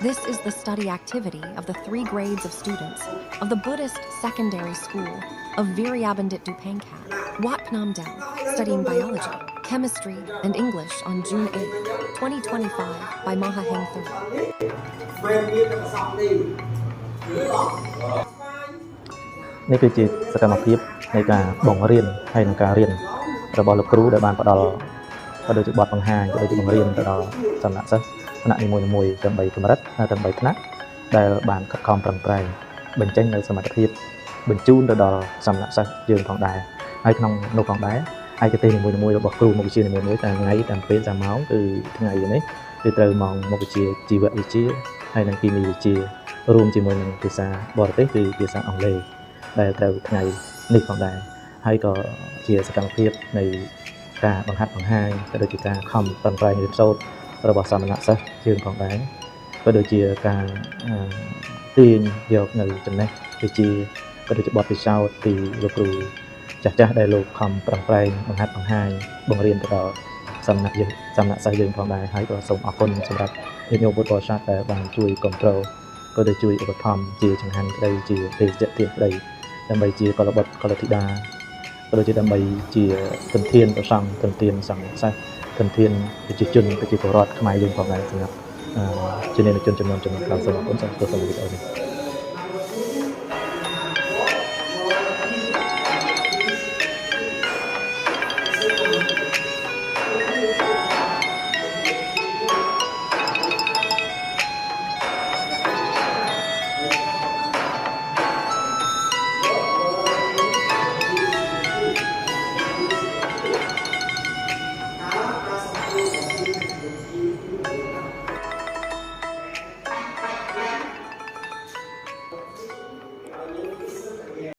This is the study activity of the 3 grades of students of the Buddhist Secondary School of Viryabandit Dupangkat, Wat Phnom Dang, studying biology, chemistry, and English on June 8, 2025 by Maha Heng Thur. នេះគឺជាសកម្មភាពនៃការបង្រៀនហើយនឹងការរៀនរបស់លោកគ្រូដែលបានផ្ដល់ក៏ដូចជាបទបង្ហាញក៏ដូចជាបង្រៀនទៅដល់សំណាក់សិស្សថ្នាក់នីមួយៗទាំង3កម្រិតទាំង3ថ្នាក់ដែលបានខិតខំប្រឹងប្រែងបញ្ចេញនូវសមត្ថភាពបញ្ជូនទៅដល់សំណាក់សិស្សយើងផងដែរហើយក្នុងនោះផងដែរឯកទេសនីមួយៗរបស់គ្រូមុខវិជ្ជានីមួយៗតាមថ្ងៃតាមពេលតាមម៉ោងគឺថ្ងៃនេះគឺត្រូវម៉ោងមុខវិជ្ជាជីវវិទ្យាហើយនិងគីមីវិទ្យារួមជាមួយនឹងភាសាបរទេសគឺភាសាអង់គ្លេសដែលត្រូវថ្ងៃនេះផងដែរហើយក៏ជាសកម្មភាពនៃការបង្ហាត់បង្ហាញក៏ដូចជាការខំប្រឹងប្រែងរៀនសូត្ររបស់សាមណសិស្សយើងផងដែរក៏ដូចជាការទាញយកនៅចំណេះវិជ្ជាក៏ដូចជាបទពិសោធន៍ពីលោកគ្រូចាស់ៗដែលលោកខំប្រឹងប្រែងបង្ហាត់បង្ហាញបង្រៀនទៅដល់សាមណសិស្សយើងផងដែរហើយក៏សូមអរគុណសម្រាប់ញាតិញោមពុទ្ធបរិស័ទដែលបានជួយគ្រប់គ្រងក៏ដូចជួយឧបត្ថម្ភជាចង្ហាន់ក្តីជាទេសចទានក្តីដើម្បីជាកុលបុត្រកុលធីតាក៏ដូចជាដើម្បីជាទន្ធានប្រសង់ទន្ធានសង្ឃសាសទន្ធានប្រជាជនប្រជាពលរដ្ឋខ្មែរយើងផងដែរសម្រាប់ជាអ្នកជនចំនួនក្រោមសូមអរគុណសូមទស្សនាវីដេអូនេះ